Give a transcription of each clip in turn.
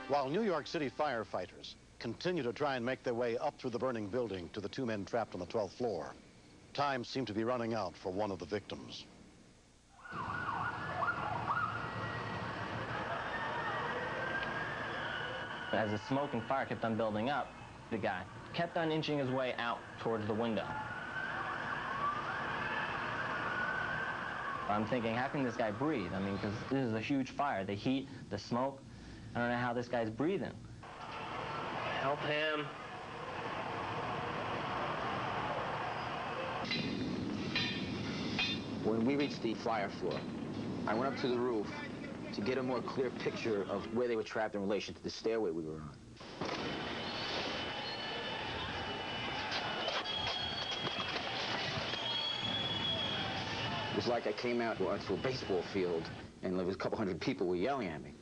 While New York City firefighters continue to try and make their way up through the burning building to the two men trapped on the 12th floor, time seemed to be running out for one of the victims. As the smoke and fire kept on building up, the guy kept on inching his way out towards the window. I'm thinking, how can this guy breathe? I mean, because this is a huge fire. The heat, the smoke, I don't know how this guy's breathing. Help him. When we reached the flyer floor, I went up to the roof to get a more clear picture of where they were trapped in relation to the stairway we were on. It was like I came out onto a baseball field and there was a couple hundred people were yelling at me.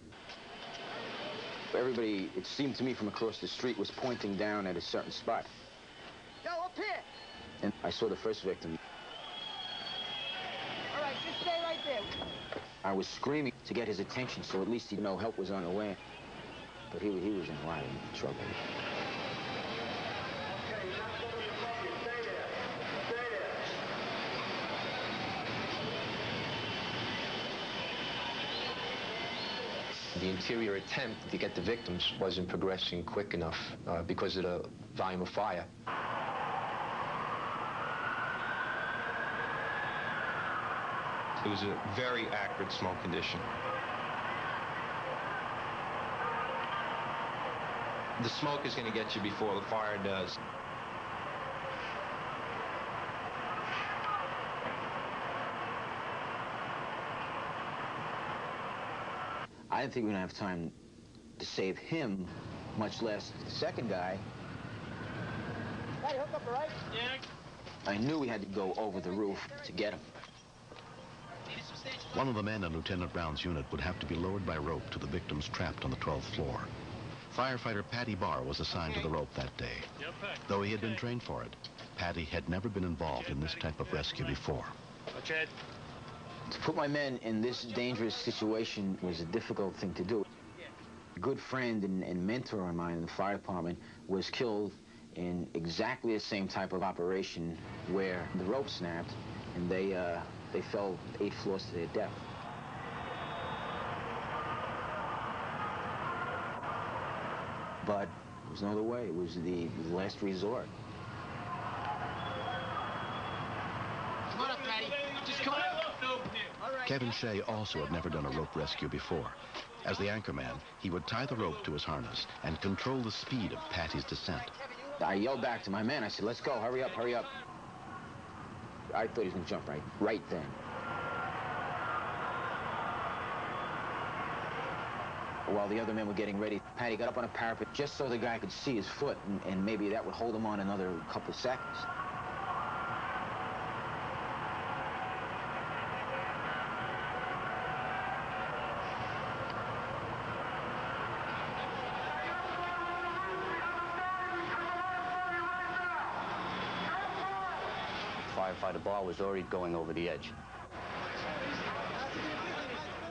Everybody, it seemed to me from across the street, was pointing down at a certain spot. Yo, up here! And I saw the first victim. All right, just stay right there. I was screaming to get his attention, so at least he'd know help was on the way. But he was in a lot of trouble. Okay, you're not moving your puppy. Stay there. Stay there. The interior attempt to get the victims wasn't progressing quick enough because of the volume of fire. It was a very acrid smoke condition. The smoke is going to get you before the fire does. I didn't think we were going to have time to save him, much less the second guy. Hey, hook up, all right? Yeah. I knew we had to go over the roof to get him. One of the men in Lieutenant Brown's unit would have to be lowered by rope to the victims trapped on the 12th floor. Firefighter Patty Barr was assigned to the rope that day. Though he had been trained for it, Patty had never been involved in this type of rescue before. To put my men in this dangerous situation was a difficult thing to do. A good friend and mentor of mine in the fire department was killed in exactly the same type of operation where the rope snapped and they fell 8 floors to their death. But there was no other way. It was the last resort. Come on up, Patty. Just come on up. Kevin Shea also had never done a rope rescue before. As the anchorman, he would tie the rope to his harness and control the speed of Patty's descent. I yelled back to my men. I said, let's go. Hurry up, hurry up. I thought he was going to jump right then. While the other men were getting ready, Patty got up on a parapet just so the guy could see his foot, and maybe that would hold him on another couple seconds. Firefighter Barr was already going over the edge.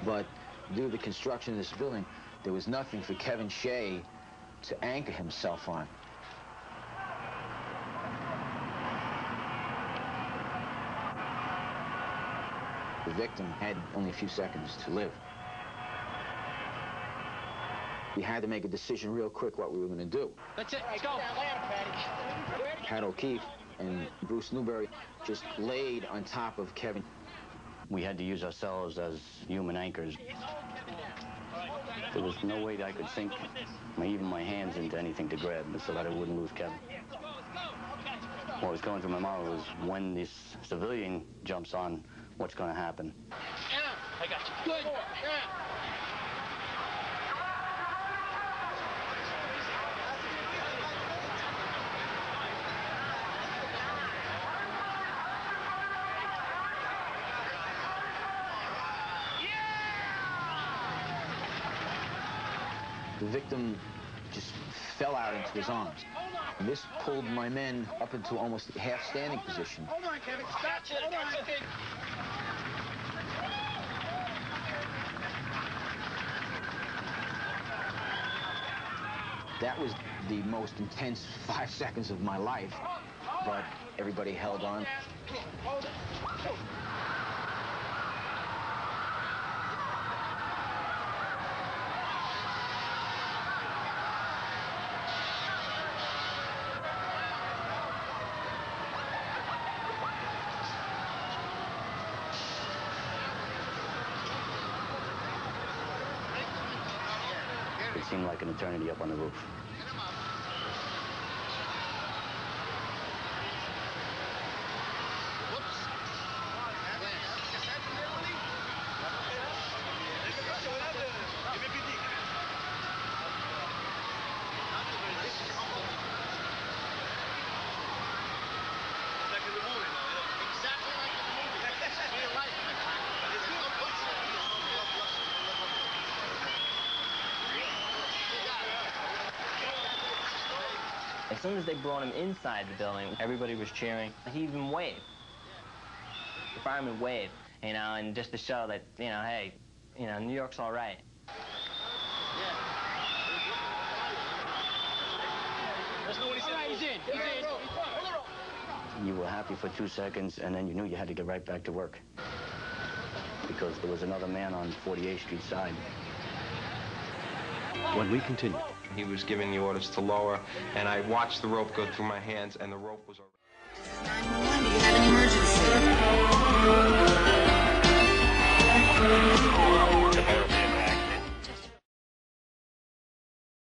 But due to the construction of this building, there was nothing for Kevin Shea to anchor himself on. The victim had only a few seconds to live. We had to make a decision real quick what we were going to do. That's it. Let's go. Pat O'Keefe and Bruce Newberry just laid on top of Kevin. We had to use ourselves as human anchors. There was no way that I could sink even my hands into anything to grab so that I wouldn't lose Kevin. What was going through my mind was when this civilian jumps on, what's going to happen? I got you. Good. The victim just fell out into his arms. And this pulled my men up into almost a half-standing position. Hold on, Kevin. Stop it. Hold on. That was the most intense 5 seconds of my life, but everybody held on. It seemed like an eternity up on the roof. As soon as they brought him inside the building, everybody was cheering. He even waved. The fireman waved, you know, and just to show that, you know, hey, you know, New York's all right. He's in. You were happy for 2 seconds, and then you knew you had to get right back to work. Because there was another man on 48th Street side. When we continue. He was giving the orders to lower, and I watched the rope go through my hands, and the rope was already... 911, do you have an emergency?